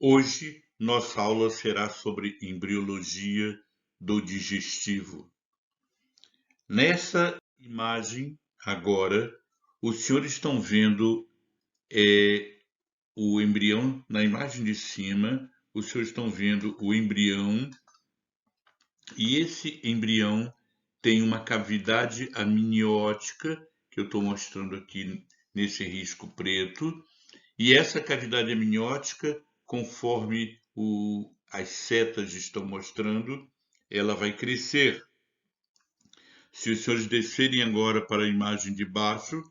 Hoje, nossa aula será sobre embriologia do digestivo. Nessa imagem, agora, os senhores estão vendo o embrião na imagem de cima, os senhores estão vendo o embrião, e esse embrião tem uma cavidade amniótica, que eu estou mostrando aqui nesse risco preto, e essa cavidade amniótica, conforme as setas estão mostrando, ela vai crescer. Se os senhores descerem agora para a imagem de baixo,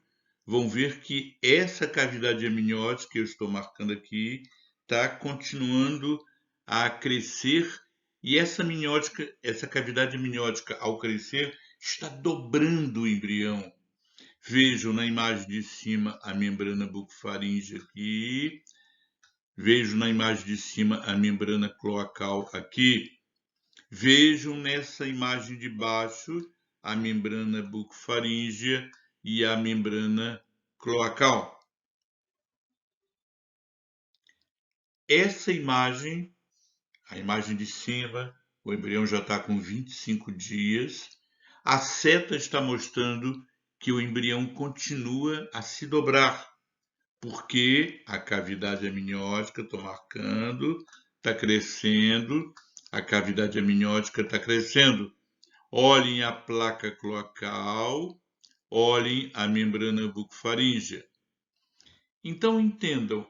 vão ver que essa cavidade amniótica que eu estou marcando aqui está continuando a crescer, e essa cavidade amniótica, ao crescer, está dobrando o embrião. Vejam na imagem de cima a membrana bucofaríngea aqui. Vejo na imagem de cima a membrana cloacal aqui. Vejam nessa imagem de baixo a membrana bucofaríngea e a membrana cloacal. Essa imagem, a imagem de cima, o embrião já está com 25 dias. A seta está mostrando que o embrião continua a se dobrar, porque a cavidade amniótica, estou marcando, está crescendo, a cavidade amniótica está crescendo. Olhem a placa cloacal, olhem a membrana bucofaríngea. Então entendam,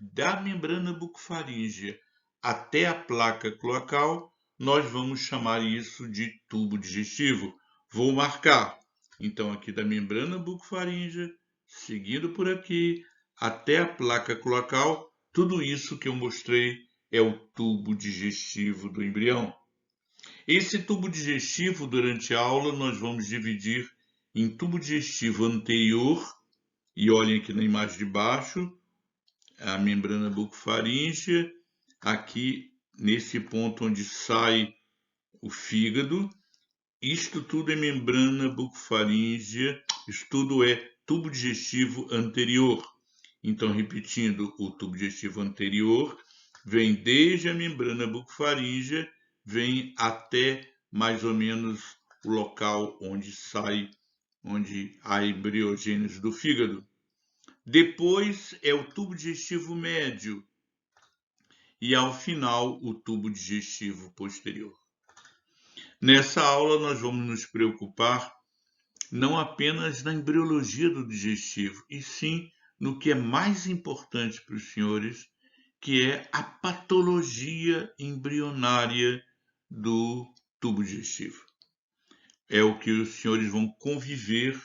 da membrana bucofaríngea até a placa cloacal, nós vamos chamar isso de tubo digestivo. Vou marcar. Então aqui da membrana bucofaríngea, seguindo por aqui, até a placa cloacal, tudo isso que eu mostrei é o tubo digestivo do embrião. Esse tubo digestivo, durante a aula, nós vamos dividir em tubo digestivo anterior, e olhem aqui na imagem de baixo, a membrana bucofaríngea, aqui nesse ponto onde sai o fígado. Isto tudo é membrana bucofaríngea, isto tudo é tubo digestivo anterior. Então, repetindo, o tubo digestivo anterior vem desde a membrana bucofaríngea, vem até mais ou menos o local onde há embriogênese do fígado. Depois é o tubo digestivo médio e, ao final, o tubo digestivo posterior. Nessa aula, nós vamos nos preocupar não apenas na embriologia do digestivo, e sim no que é mais importante para os senhores, que é a patologia embrionária do tubo digestivo. É o que os senhores vão conviver,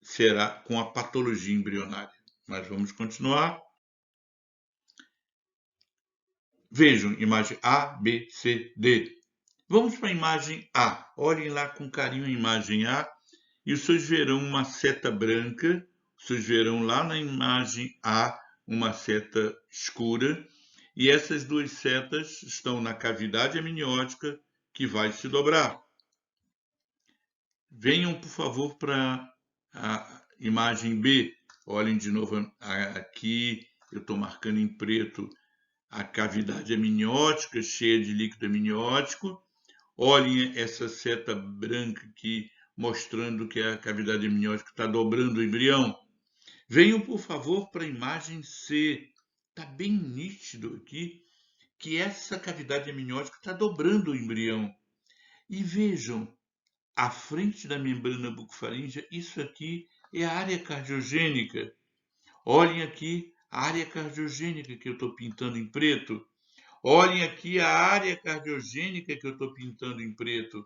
será com a patologia embrionária. Mas vamos continuar. Vejam, imagem A, B, C, D. Vamos para a imagem A. Olhem lá com carinho a imagem A e os senhores verão uma seta branca. Os senhores verão lá na imagem A uma seta escura. E essas duas setas estão na cavidade amniótica que vai se dobrar. Venham, por favor, para a imagem B. Olhem de novo aqui. Eu estou marcando em preto a cavidade amniótica cheia de líquido amniótico. Olhem essa seta branca aqui, mostrando que a cavidade amniótica está dobrando o embrião. Venham, por favor, para a imagem C. Está bem nítido aqui que essa cavidade amniótica está dobrando o embrião. E vejam, à frente da membrana bucofaríngea, isso aqui é a área cardiogênica. Olhem aqui a área cardiogênica que eu estou pintando em preto. Olhem aqui a área cardiogênica que eu estou pintando em preto.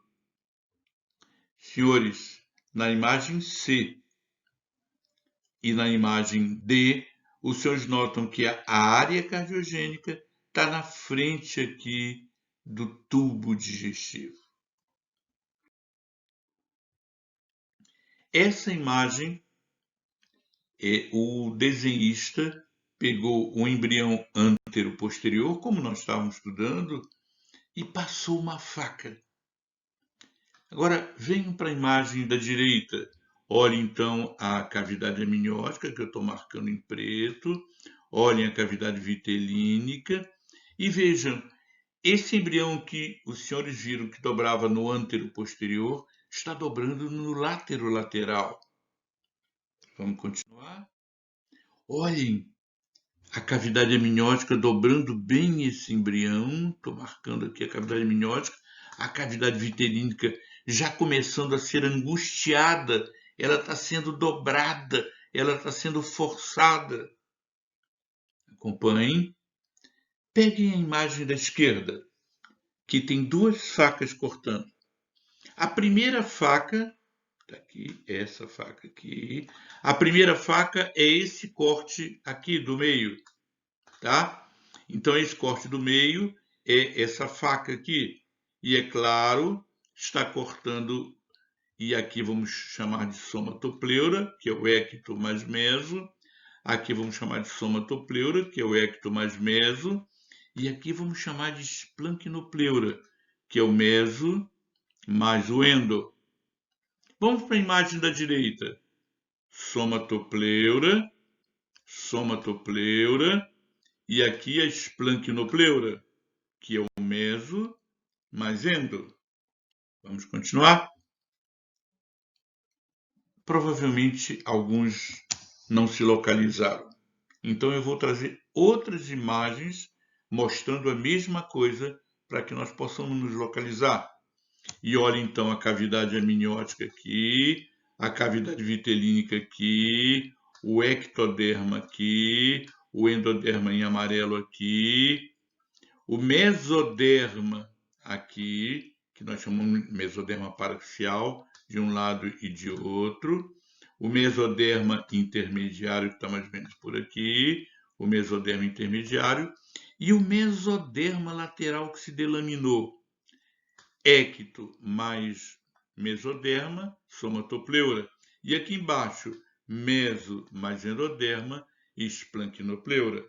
Senhores, na imagem C e na imagem D, os senhores notam que a área cardiogênica está na frente aqui do tubo digestivo. Essa imagem, o desenhista pegou o embrião antero-posterior, como nós estávamos estudando, e passou uma faca. Agora, venham para a imagem da direita. Olhe, então, a cavidade amniótica, que eu estou marcando em preto. olhem a cavidade vitelínica e vejam, esse embrião que os senhores viram que dobrava no antero-posterior, está dobrando no látero-lateral. Vamos continuar? Olhem a cavidade amniótica dobrando bem esse embrião. Estou marcando aqui a cavidade amniótica. A cavidade vitelínica já começando a ser angustiada. Ela está sendo dobrada. Ela está sendo forçada. Acompanhem. Peguem a imagem da esquerda, que tem duas facas cortando. A primeira faca, tá aqui, essa faca aqui. A primeira faca é esse corte aqui do meio, tá? Então, esse corte do meio é essa faca aqui. E, é claro, está cortando, e aqui vamos chamar de somatopleura, que é o ecto mais meso. Aqui vamos chamar de somatopleura, que é o ecto mais meso. E aqui vamos chamar de esplancnopleura, que é o meso mais o endo. Vamos para a imagem da direita. Somatopleura, somatopleura, e aqui a esplancnopleura, que é o meso mais endo. Vamos continuar? Provavelmente alguns não se localizaram. Então eu vou trazer outras imagens mostrando a mesma coisa para que nós possamos nos localizar. E olha então a cavidade amniótica aqui, a cavidade vitelínica aqui, o ectoderma aqui, o endoderma em amarelo aqui, o mesoderma aqui, que nós chamamos de mesoderma paraxial, de um lado e de outro, o mesoderma intermediário, que está mais ou menos por aqui, o mesoderma intermediário, e o mesoderma lateral que se delaminou. Ecto mais mesoderma, somatopleura. E aqui embaixo, meso mais endoderma e esplancnopleura.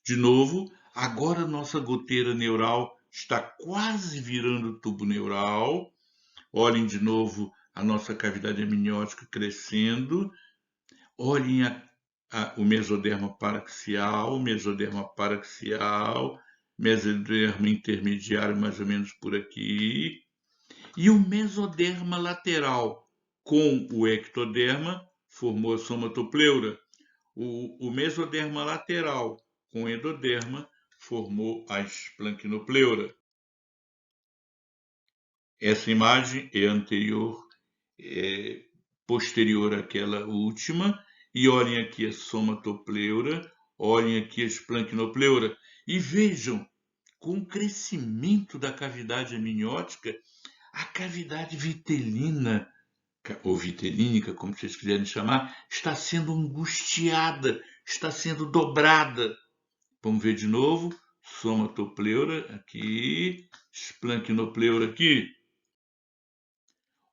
De novo, agora nossa goteira neural está quase virando tubo neural. Olhem de novo a nossa cavidade amniótica crescendo. Olhem o mesoderma paraxial, mesoderma intermediário mais ou menos por aqui. E o mesoderma lateral com o ectoderma formou a somatopleura. O mesoderma lateral com o endoderma formou a esplancnopleura. Essa imagem é anterior, posterior àquela última. E olhem aqui a somatopleura, olhem aqui a esplancnopleura. E vejam, com o crescimento da cavidade amniótica, a cavidade vitelina, ou vitelínica, como vocês quiserem chamar, está sendo angustiada, está sendo dobrada. Vamos ver de novo. Somatopleura aqui, esplancnopleura aqui.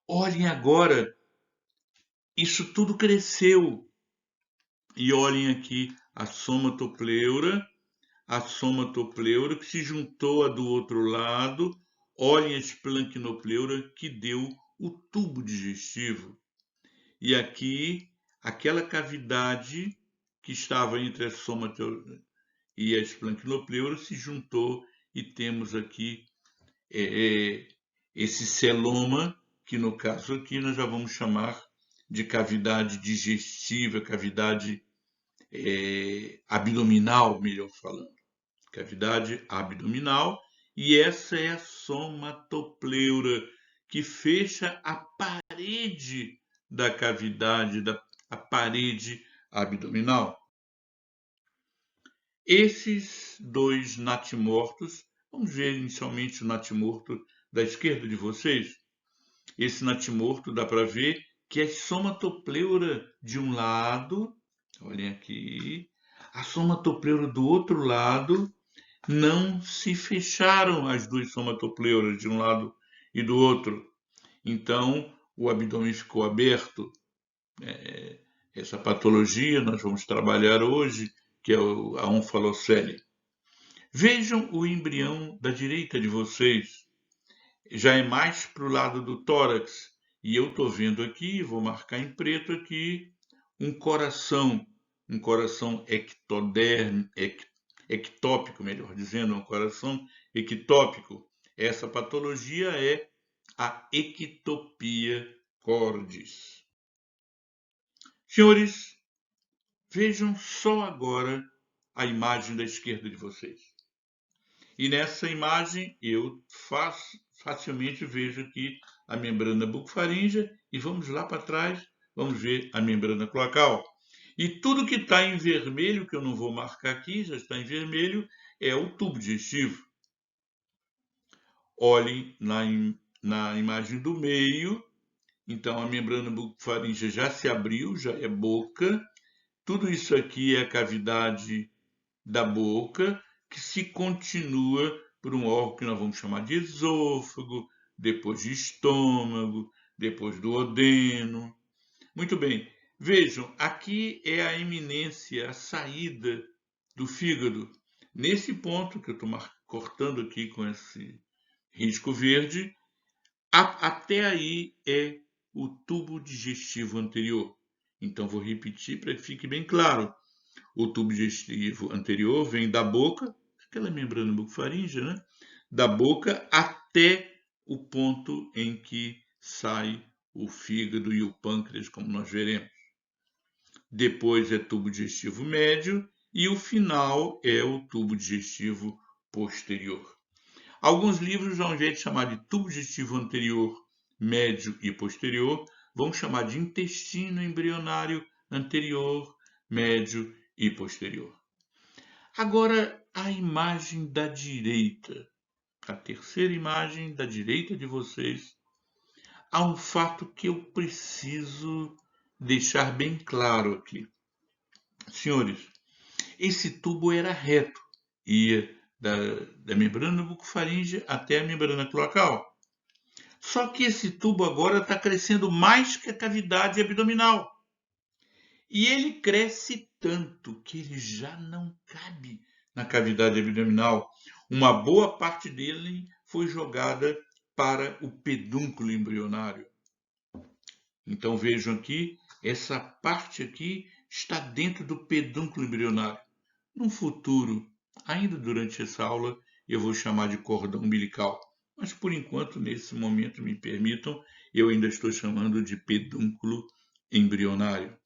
Olhem agora, isso tudo cresceu. E olhem aqui a somatopleura que se juntou a do outro lado. Olhem a esplancnopleura que deu o tubo digestivo. E aqui, aquela cavidade que estava entre a somatopleura e a esplancnopleura se juntou e temos aqui esse celoma, que no caso aqui nós já vamos chamar de cavidade digestiva, cavidade abdominal, melhor falando. Cavidade abdominal. E essa é a somatopleura, que fecha a parede da cavidade, a parede abdominal. Esses dois natimortos, vamos ver inicialmente o natimorto da esquerda de vocês. Esse natimorto dá para ver que a somatopleura de um lado, olhem aqui, a somatopleura do outro lado, não se fecharam as duas somatopleuras de um lado e do outro. Então, o abdômen ficou aberto. Essa patologia nós vamos trabalhar hoje, que é a onfalocele. Vejam o embrião da direita de vocês. Já é mais para o lado do tórax. E eu estou vendo aqui, vou marcar em preto aqui, um coração um coração ectópico, melhor dizendo, um coração ectópico. Essa patologia é a ectopia cordis. Senhores, vejam só agora a imagem da esquerda de vocês. E nessa imagem eu facilmente vejo aqui a membrana bucofaríngea e vamos lá para trás, vamos ver a membrana cloacal. E tudo que está em vermelho, que eu não vou marcar aqui, já está em vermelho, é o tubo digestivo. Olhem na imagem do meio, então a membrana bucofaríngea já se abriu, já é boca. Tudo isso aqui é a cavidade da boca, que se continua por um órgão que nós vamos chamar de esôfago, depois de estômago, depois do duodeno. Muito bem, vejam, aqui é a eminência, a saída do fígado. Nesse ponto que eu estou cortando aqui com esse risco verde, até aí é o tubo digestivo anterior. Então, vou repetir para que fique bem claro. O tubo digestivo anterior vem da boca, aquela membrana bucofaríngea, né? Da boca até o ponto em que sai o fígado e o pâncreas, como nós veremos. Depois é tubo digestivo médio e o final é o tubo digestivo posterior. Alguns livros, ao invés de chamar de tubo digestivo anterior, médio e posterior, vão chamar de intestino embrionário anterior, médio e posterior. Agora, a imagem da direita, a terceira imagem da direita de vocês, há um fato que eu preciso deixar bem claro aqui. Senhores, esse tubo era reto, ia da membrana bucofaríngea até a membrana cloacal. Só que esse tubo agora está crescendo mais que a cavidade abdominal. E ele cresce tanto que ele já não cabe na cavidade abdominal. Uma boa parte dele foi jogada para o pedúnculo embrionário. Então vejam aqui, essa parte aqui está dentro do pedúnculo embrionário. No futuro, ainda durante essa aula, eu vou chamar de cordão umbilical. Mas por enquanto, nesse momento, me permitam, eu ainda estou chamando de pedúnculo embrionário.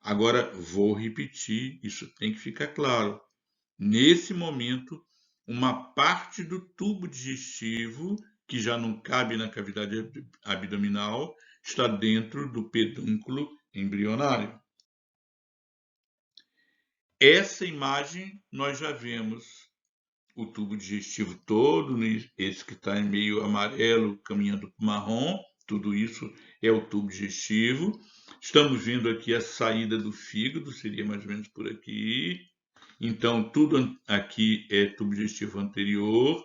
Agora, vou repetir, isso tem que ficar claro. Nesse momento, uma parte do tubo digestivo, que já não cabe na cavidade abdominal, está dentro do pedúnculo embrionário. Essa imagem nós já vemos o tubo digestivo todo, esse que está em meio amarelo, caminhando para o marrom, tudo isso é o tubo digestivo. Estamos vendo aqui a saída do fígado, seria mais ou menos por aqui. Então, tudo aqui é tubo digestivo anterior,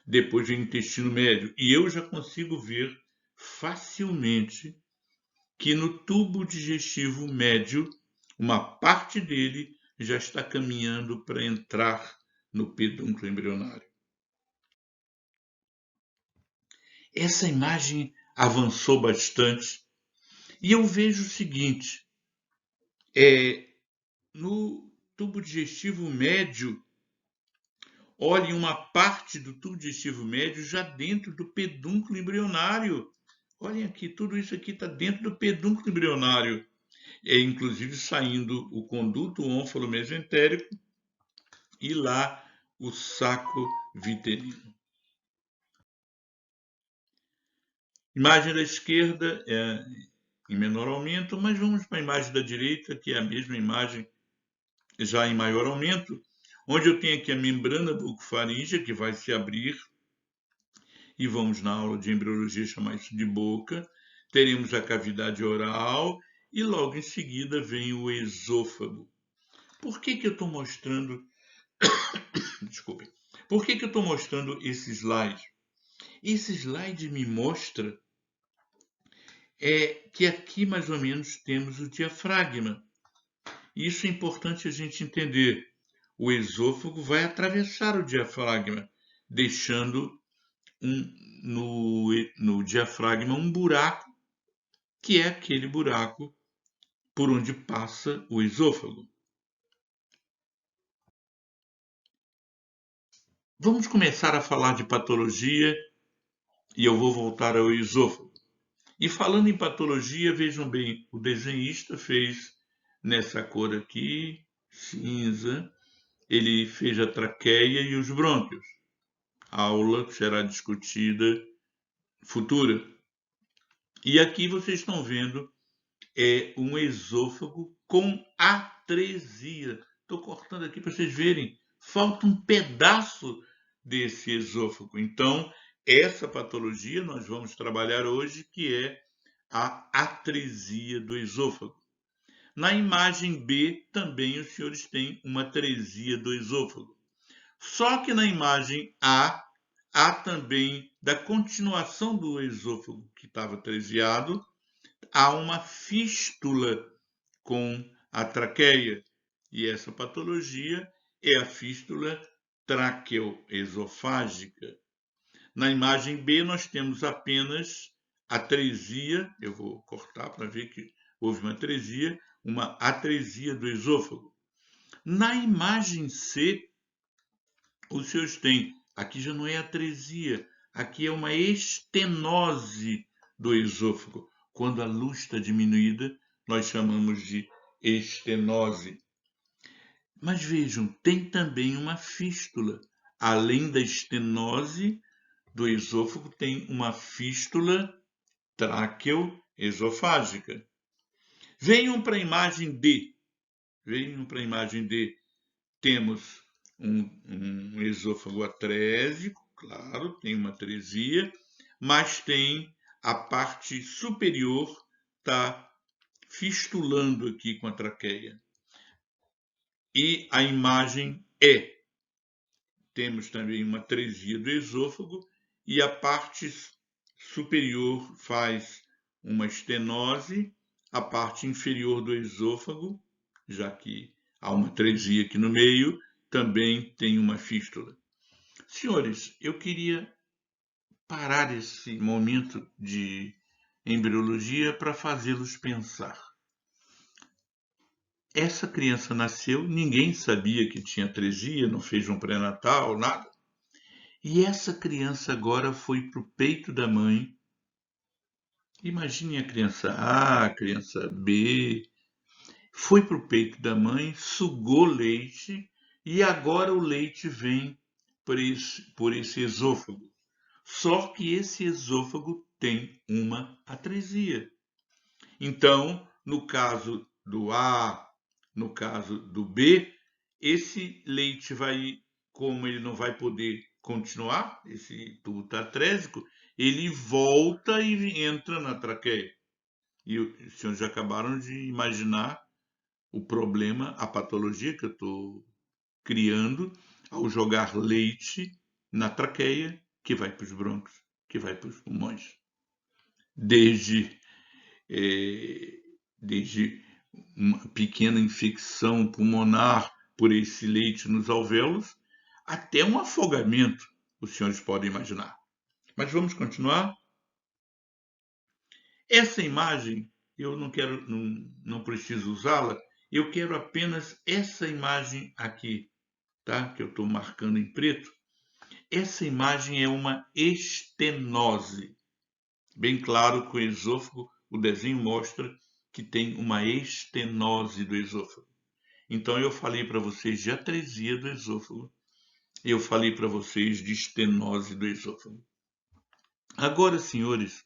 depois vem o intestino médio. E eu já consigo ver facilmente que no tubo digestivo médio, uma parte dele já está caminhando para entrar no pedúnculo embrionário. Essa imagem avançou bastante e eu vejo o seguinte, no tubo digestivo médio, olhem uma parte do tubo digestivo médio já dentro do pedúnculo embrionário. Olhem aqui, tudo isso aqui está dentro do pedúnculo embrionário. Inclusive saindo o conduto ônfalo-mesentérico e lá o saco viterino. Imagem da esquerda é em menor aumento, mas vamos para a imagem da direita, que é a mesma imagem já em maior aumento, onde eu tenho aqui a membrana bucofaríngea, que vai se abrir, e vamos na aula de embriologia chamar isso de boca. Teremos a cavidade oral e logo em seguida vem o esôfago. Por que eu estou mostrando... Desculpem. Por que eu estou mostrando esse slide? Esse slide me mostra que aqui mais ou menos temos o diafragma. Isso é importante a gente entender. O esôfago vai atravessar o diafragma, deixando no diafragma um buraco, que é aquele buraco por onde passa o esôfago. Vamos começar a falar de patologia e eu vou voltar ao esôfago. E falando em patologia, vejam bem, o desenhista fez nessa cor aqui, cinza, ele fez a traqueia e os brônquios. A aula será discutida futura. E aqui vocês estão vendo um esôfago com atresia. Estou cortando aqui para vocês verem. Falta um pedaço desse esôfago. Então, essa patologia nós vamos trabalhar hoje, que é a atresia do esôfago. Na imagem B, também os senhores têm uma atresia do esôfago. Só que na imagem A, há também, da continuação do esôfago que estava atresiado, há uma fístula com a traqueia. E essa patologia é a fístula traqueoesofágica. Na imagem B, nós temos apenas atresia, eu vou cortar para ver que houve uma atresia do esôfago. Na imagem C, os senhores têm, aqui já não é atresia, aqui é uma estenose do esôfago. Quando a luz está diminuída, nós chamamos de estenose. Mas vejam, tem também uma fístula. Além da estenose do esôfago, tem uma fístula traqueoesofágica. Venham para a imagem D. Temos um esôfago atrésico, claro, tem uma atresia, mas tem a parte superior, está fistulando aqui com a traqueia. E a imagem E. Temos também uma atresia do esôfago e a parte superior faz uma estenose, a parte inferior do esôfago, já que há uma atresia aqui no meio, também tem uma fístula. Senhores, eu queria parar esse momento de embriologia para fazê-los pensar. Essa criança nasceu, ninguém sabia que tinha atresia, não fez um pré-natal, nada. E essa criança agora foi para o peito da mãe. Imagine a criança A, a criança B, foi para o peito da mãe, sugou leite e agora o leite vem por esse esôfago. Só que esse esôfago tem uma atresia. Então, no caso do A, no caso do B, esse leite vai, como ele não vai poder continuar, esse tubo está atrésico, ele volta e entra na traqueia. E os senhores já acabaram de imaginar o problema, a patologia que eu estou criando ao jogar leite na traqueia, que vai para os brônquios, que vai para os pulmões. Desde uma pequena infecção pulmonar por esse leite nos alvéolos, até um afogamento, os senhores podem imaginar. Mas vamos continuar. Essa imagem, eu não preciso usá-la, eu quero apenas essa imagem aqui, tá? Que eu estou marcando em preto. Essa imagem é uma estenose. Bem claro que o esôfago, o desenho mostra que tem uma estenose do esôfago. Então, eu falei para vocês de atresia do esôfago. Eu falei para vocês de estenose do esôfago. Agora, senhores,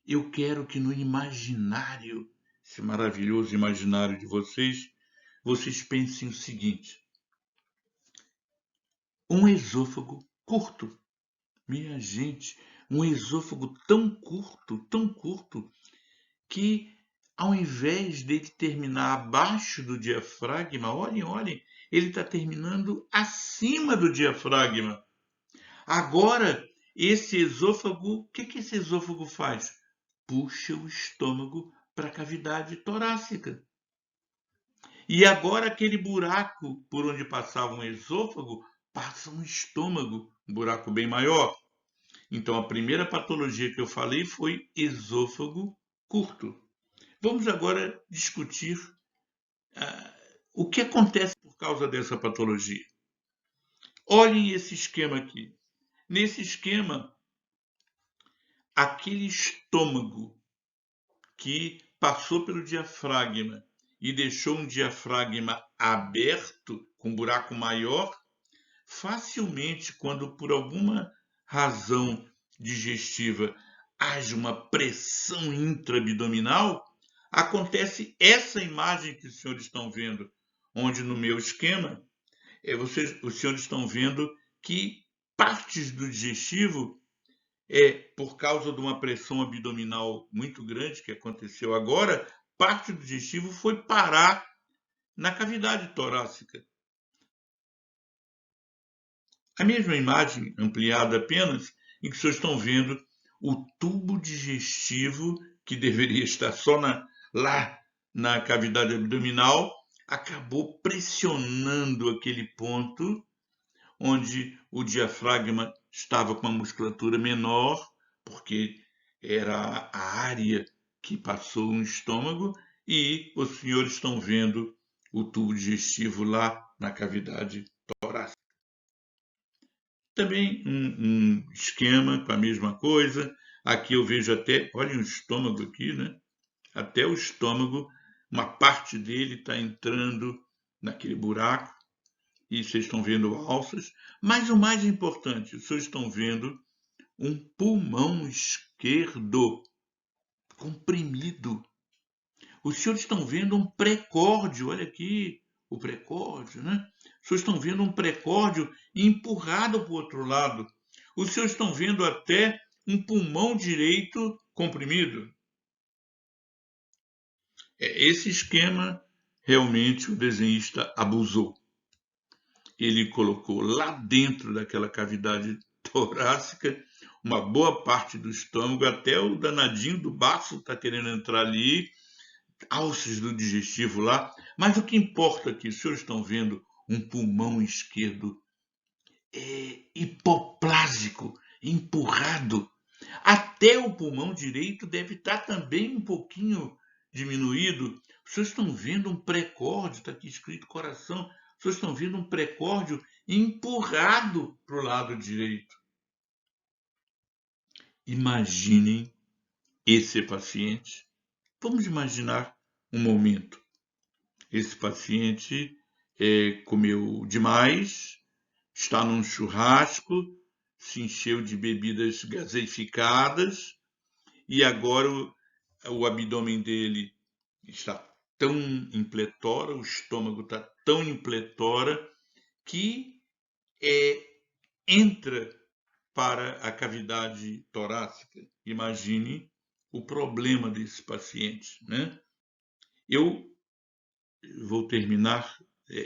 eu quero que no imaginário, esse maravilhoso imaginário de vocês, vocês pensem o seguinte. Um esôfago curto. Minha gente, um esôfago tão curto, que ao invés dele terminar abaixo do diafragma, olhem, ele está terminando acima do diafragma. Agora, esse esôfago, o que esse esôfago faz? Puxa o estômago para a cavidade torácica. E agora aquele buraco por onde passava um esôfago, passa um estômago, um buraco bem maior. Então, a primeira patologia que eu falei foi esôfago curto. Vamos agora discutir o que acontece por causa dessa patologia. Olhem esse esquema aqui. Nesse esquema, aquele estômago que passou pelo diafragma e deixou um diafragma aberto, com um buraco maior, facilmente, quando por alguma razão digestiva haja uma pressão intraabdominal, acontece essa imagem que os senhores estão vendo, onde no meu esquema, os senhores estão vendo que partes do digestivo, por causa de uma pressão abdominal muito grande que aconteceu agora, parte do digestivo foi parar na cavidade torácica. A mesma imagem, ampliada apenas, em que vocês estão vendo o tubo digestivo, que deveria estar só lá na cavidade abdominal, acabou pressionando aquele ponto onde o diafragma estava com uma musculatura menor, porque era a área que passou no estômago, e os senhores estão vendo o tubo digestivo lá na cavidade torácica. Também um esquema com a mesma coisa. Aqui eu vejo até, olhem o estômago aqui, né? Até o estômago, uma parte dele está entrando naquele buraco, e vocês estão vendo alças. Mas o mais importante, vocês estão vendo um pulmão esquerdo comprimido. Os senhores estão vendo um precórdio, olha aqui, o precórdio, né? Os senhores estão vendo um precórdio empurrado para o outro lado. Os senhores estão vendo até um pulmão direito comprimido. Esse esquema, realmente, o desenhista abusou. Ele colocou lá dentro daquela cavidade torácica uma boa parte do estômago, até o danadinho do baço está querendo entrar ali, alças do digestivo lá. Mas o que importa aqui, os senhores estão vendo um pulmão esquerdo hipoplásico, empurrado. Até o pulmão direito deve estar também um pouquinho diminuído. Os senhores estão vendo um precórdio, está aqui escrito coração, os senhores estão vendo um precórdio empurrado para o lado direito. Imaginem esse paciente. Vamos imaginar um momento. Esse paciente comeu demais, está num churrasco, se encheu de bebidas gaseificadas e agora o abdômen dele está tão em pletora, o estômago está tão em pletora que entra para a cavidade torácica. Imagine o problema desse paciente, né? Eu vou terminar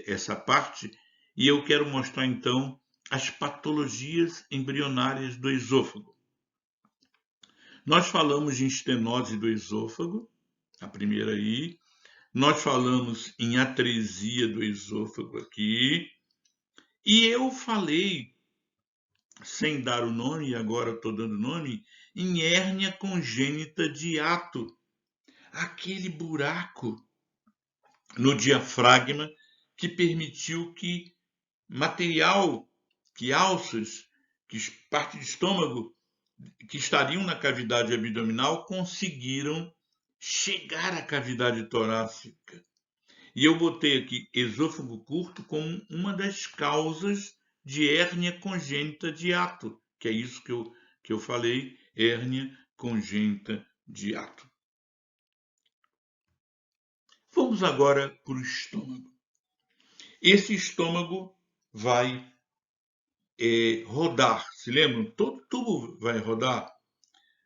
essa parte e eu quero mostrar então as patologias embrionárias do esôfago. Nós falamos em estenose do esôfago, a primeira aí. Nós falamos em atresia do esôfago aqui. E eu falei, sem dar o nome, e agora estou dando nome, em hérnia congênita de hiato. Aquele buraco no diafragma que permitiu que material, que alças, que parte de estômago que estariam na cavidade abdominal conseguiram chegar à cavidade torácica. E eu botei aqui esôfago curto como uma das causas de hérnia congênita de hiato, que é isso que eu falei, hérnia congênita de hiato. Vamos agora para o estômago. Esse estômago vai rodar, se lembram? Todo tubo vai rodar.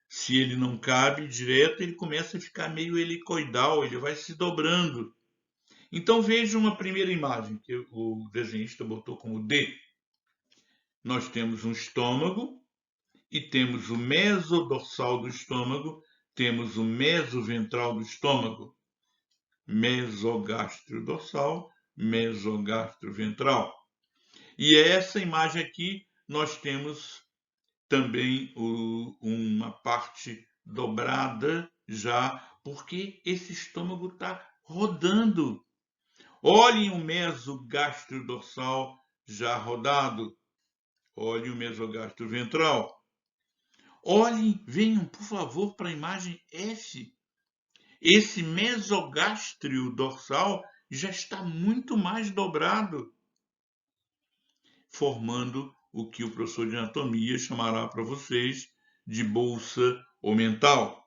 Se ele não cabe direto, ele começa a ficar meio helicoidal, ele vai se dobrando. Então veja uma primeira imagem que o desenhista botou como D. Nós temos um estômago e temos o mesodorsal do estômago, temos o mesoventral do estômago, mesogastro-dorsal, mesogastro-ventral. E essa imagem aqui nós temos também uma parte dobrada, já porque esse estômago está rodando. Olhem o mesogastrodorsal já rodado. Olhem o mesogastro ventral. Olhem, venham, por favor, para a imagem F. Esse mesogástrio dorsal já está muito mais dobrado, formando o que o professor de anatomia chamará para vocês de bolsa omental.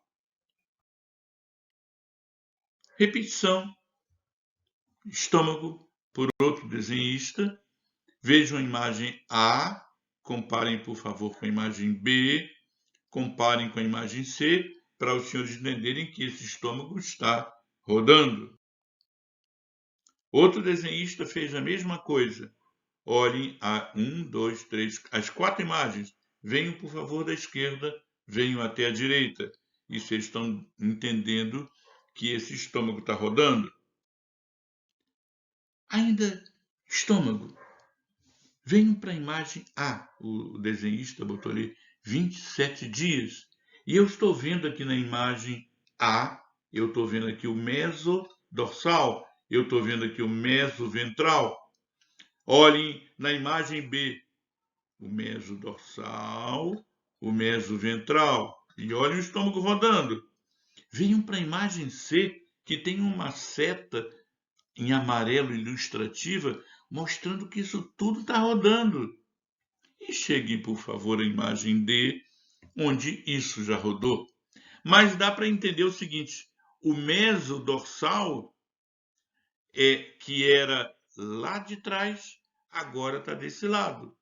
Repetição. Estômago por outro desenhista. Vejam a imagem A, comparem, por favor, com a imagem B, comparem com a imagem C, para os senhores entenderem que esse estômago está rodando. Outro desenhista fez a mesma coisa. Olhem a 1, 2, 3, as 4 imagens. Venham, por favor, da esquerda, venham até a direita. E vocês estão entendendo que esse estômago está rodando. Ainda estômago. Venham para a imagem A. O desenhista botou ali 27 dias. E eu estou vendo aqui na imagem A, eu estou vendo aqui o mesodorsal, eu estou vendo aqui o mesoventral. Olhem na imagem B, o mesodorsal, o mesoventral. E olhem o estômago rodando. Venham para a imagem C, que tem uma seta em amarelo ilustrativa, mostrando que isso tudo está rodando. E cheguem, por favor, à imagem D, onde isso já rodou. Mas dá para entender o seguinte, o mesodorsal, que era lá de trás, agora está desse lado.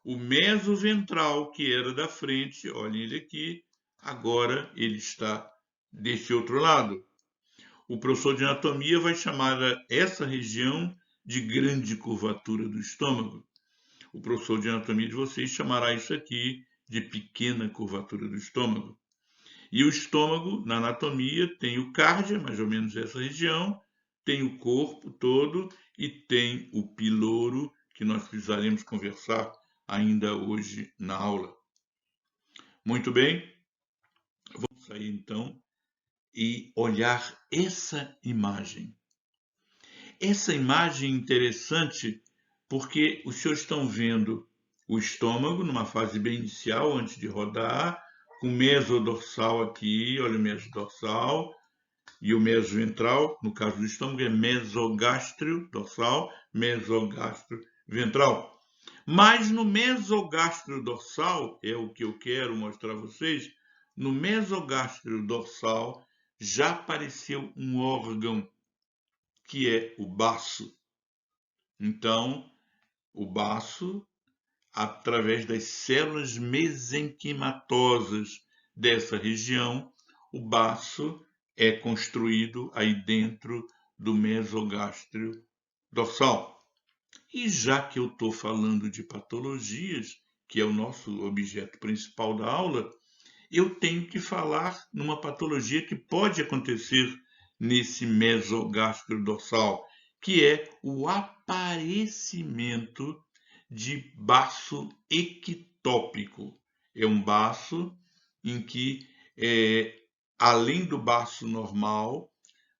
O mesoventral, que era da frente, olhem ele aqui, agora ele está desse outro lado. O professor de anatomia vai chamar essa região de grande curvatura do estômago. O professor de anatomia de vocês chamará isso aqui de pequena curvatura do estômago. E o estômago, na anatomia, tem o cárdia, mais ou menos essa região, tem o corpo todo e tem o piloro, que nós precisaremos conversar ainda hoje na aula. Muito bem, vamos sair então e olhar essa imagem. Essa imagem é interessante porque os senhores estão vendo o estômago numa fase bem inicial, antes de rodar, com o mesodorsal aqui, olha o mesodorsal, e o mesoventral, no caso do estômago, é mesogástrio dorsal, mesogástrio ventral. Mas no mesogástrio dorsal, é o que eu quero mostrar a vocês, no mesogástrio dorsal já apareceu um órgão que é o baço. Então, o baço, através das células mesenquimatosas dessa região, o baço é construído aí dentro do mesogástrio dorsal. E já que eu estou falando de patologias, que é o nosso objeto principal da aula, eu tenho que falar numa patologia que pode acontecer nesse mesogástrio dorsal, que é o aparecimento de baço ectópico. É um baço em que, além do baço normal,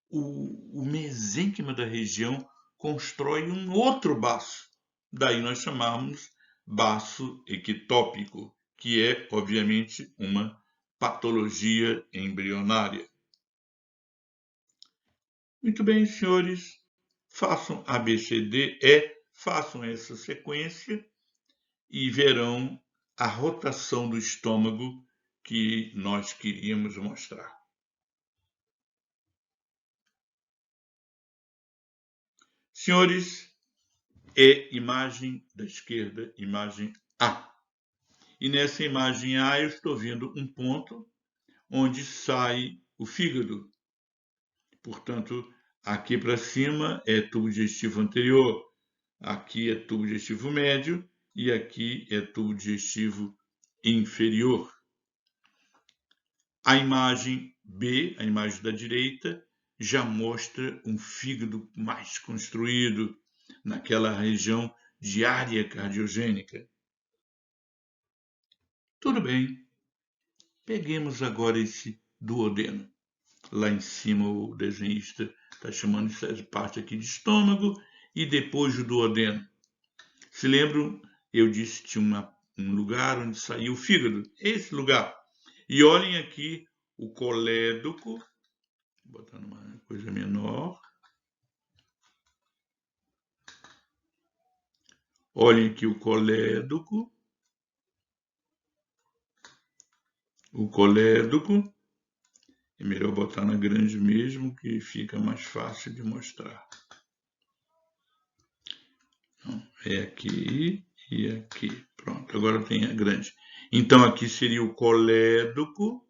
o mesênquima da região constrói um outro baço. Daí nós chamamos baço ectópico, que é, obviamente, uma patologia embrionária. Muito bem, senhores, façam ABCDE, façam essa sequência e verão a rotação do estômago que nós queríamos mostrar. Senhores, imagem da esquerda, imagem A. E nessa imagem A eu estou vendo um ponto onde sai o fígado. Portanto, aqui para cima é tubo digestivo anterior, aqui é tubo digestivo médio e aqui é tubo digestivo inferior. A imagem B, a imagem da direita, já mostra um fígado mais construído naquela região de área cardiogênica. Tudo bem. Peguemos agora esse duodeno. Lá em cima o desenhista está chamando essa parte aqui de estômago e depois o duodeno. Se lembram, eu disse que tinha um lugar onde saía o fígado, esse lugar. E olhem aqui o colédoco, vou botar numa coisa menor. Olhem aqui o colédoco. O colédoco. É melhor botar na grande mesmo, que fica mais fácil de mostrar. Então, é aqui e aqui. Pronto, agora tem a grande. Então, aqui seria o colédoco.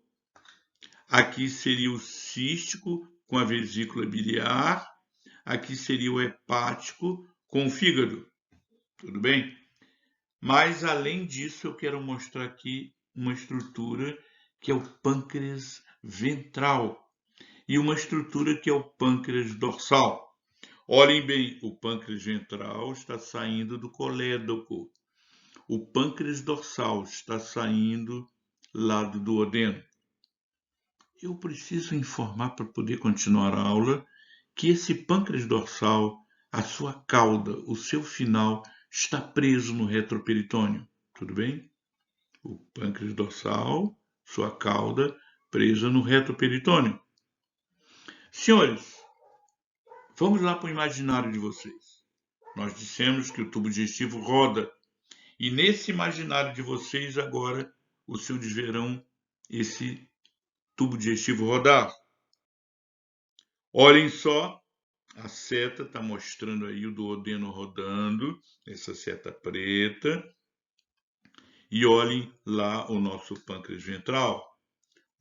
Aqui seria o cístico com a vesícula biliar. Aqui seria o hepático com o fígado. Tudo bem? Mas, além disso, eu quero mostrar aqui uma estrutura que é o pâncreas ventral e uma estrutura que é o pâncreas dorsal. Olhem bem, o pâncreas ventral está saindo do colédoco. O pâncreas dorsal está saindo lá do duodeno. Eu preciso informar para poder continuar a aula que esse pâncreas dorsal, a sua cauda, o seu final, está preso no retroperitônio. Tudo bem? O pâncreas dorsal, sua cauda, presa no retroperitônio. Senhores, vamos lá para o imaginário de vocês. Nós dissemos que o tubo digestivo roda. E nesse imaginário de vocês, agora, os senhores verão esse tubo digestivo rodar. Olhem só, a seta está mostrando aí o duodeno rodando, essa seta preta. E olhem lá o nosso pâncreas ventral.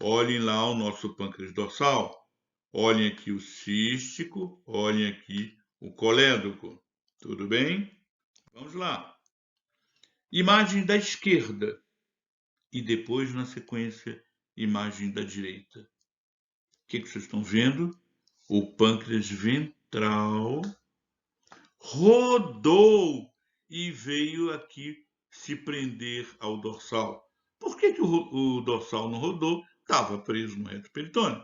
Olhem lá o nosso pâncreas dorsal. Olhem aqui o cístico, olhem aqui o colédoco. Tudo bem? Vamos lá. Imagem da esquerda e depois, na sequência, imagem da direita. O que vocês estão vendo? O pâncreas ventral rodou e veio aqui se prender ao dorsal. Por que o dorsal não rodou? Estava preso no reto peritônio.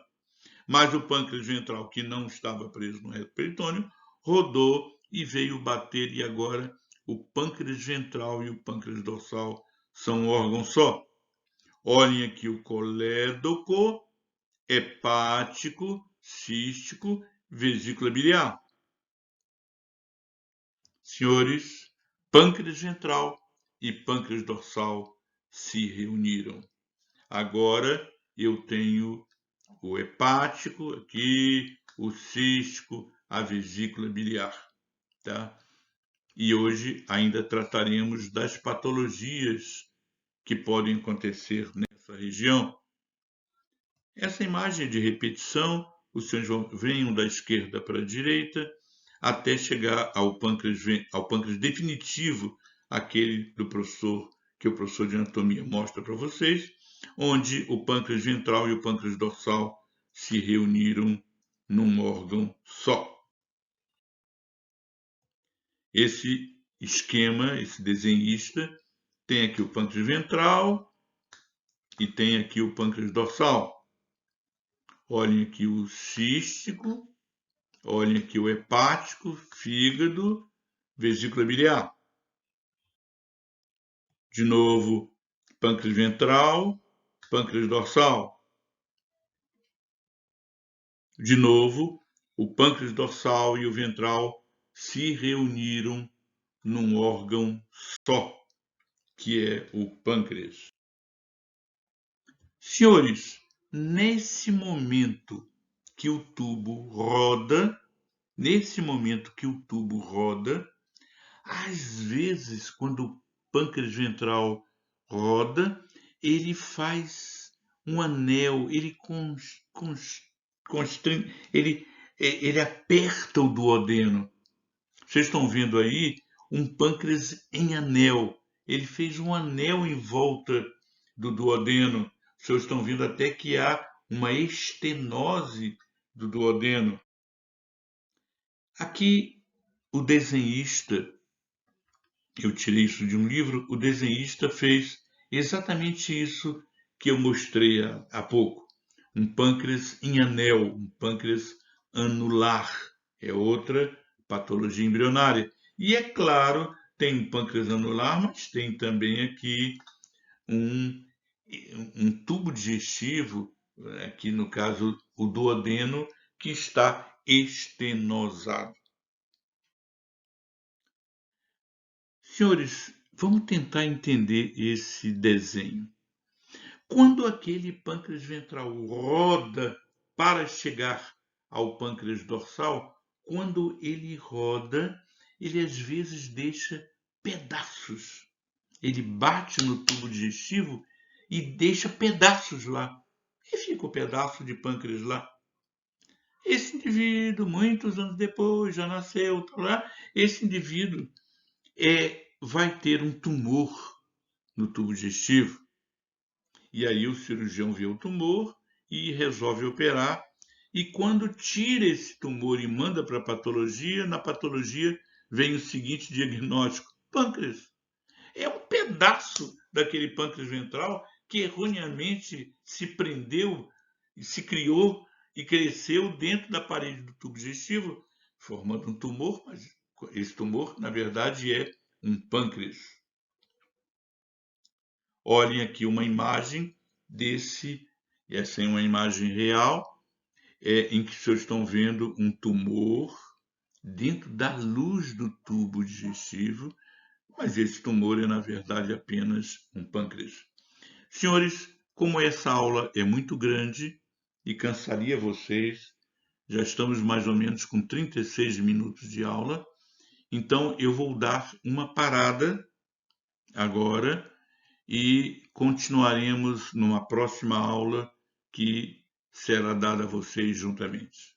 Mas o pâncreas ventral, que não estava preso no reto peritônio, rodou e veio bater, e agora o pâncreas ventral e o pâncreas dorsal são um órgão só. Olhem aqui o colédoco, hepático, cístico, vesícula biliar. Senhores, pâncreas ventral e pâncreas dorsal se reuniram. Agora eu tenho o hepático aqui, o cístico, a vesícula biliar, tá? E hoje ainda trataremos das patologias que podem acontecer nessa região. Essa imagem de repetição, os senhores venham da esquerda para a direita, até chegar ao pâncreas definitivo, aquele do professor, que o professor de anatomia mostra para vocês, onde o pâncreas ventral e o pâncreas dorsal se reuniram num órgão só. Esse esquema, esse desenhista, tem aqui o pâncreas ventral e tem aqui o pâncreas dorsal. Olhem aqui o cístico, olhem aqui o hepático, fígado, vesícula biliar. De novo, pâncreas ventral, pâncreas dorsal. De novo, o pâncreas dorsal e o ventral se reuniram num órgão só, que é o pâncreas. Senhores, nesse momento que o tubo roda, às vezes, quando o pâncreas ventral roda, ele faz um anel, ele ele aperta o duodeno. Vocês estão vendo aí um pâncreas em anel. Ele fez um anel em volta do duodeno. Vocês estão vendo até que há uma estenose do duodeno. Aqui o desenhista, eu tirei isso de um livro, o desenhista fez exatamente isso que eu mostrei há pouco. um pâncreas em anel, um pâncreas anular, é outra patologia embrionária. E é claro, tem um pâncreas anular, mas tem também aqui um, um tubo digestivo, aqui no caso o duodeno, que está estenosado. Senhores, vamos tentar entender esse desenho. Quando aquele pâncreas ventral roda para chegar ao pâncreas dorsal, quando ele roda, ele às vezes deixa pedaços. Ele bate no tubo digestivo e deixa pedaços lá. E fica o pedaço de pâncreas lá. Esse indivíduo, muitos anos depois, já nasceu, tá lá. Esse indivíduo vai ter um tumor no tubo digestivo. E aí o cirurgião vê o tumor e resolve operar. E quando tira esse tumor e manda para a patologia, na patologia vem o seguinte diagnóstico: pâncreas. É um pedaço daquele pâncreas ventral que erroneamente se prendeu, se criou e cresceu dentro da parede do tubo digestivo, formando um tumor, mas esse tumor, na verdade, é um pâncreas. Olhem aqui uma imagem desse, essa é uma imagem real, em que vocês estão vendo um tumor dentro da luz do tubo digestivo, mas esse tumor é, na verdade, apenas um pâncreas. Senhores, como essa aula é muito grande e cansaria vocês, já estamos mais ou menos com 36 minutos de aula, então eu vou dar uma parada agora e continuaremos numa próxima aula que será dada a vocês juntamente.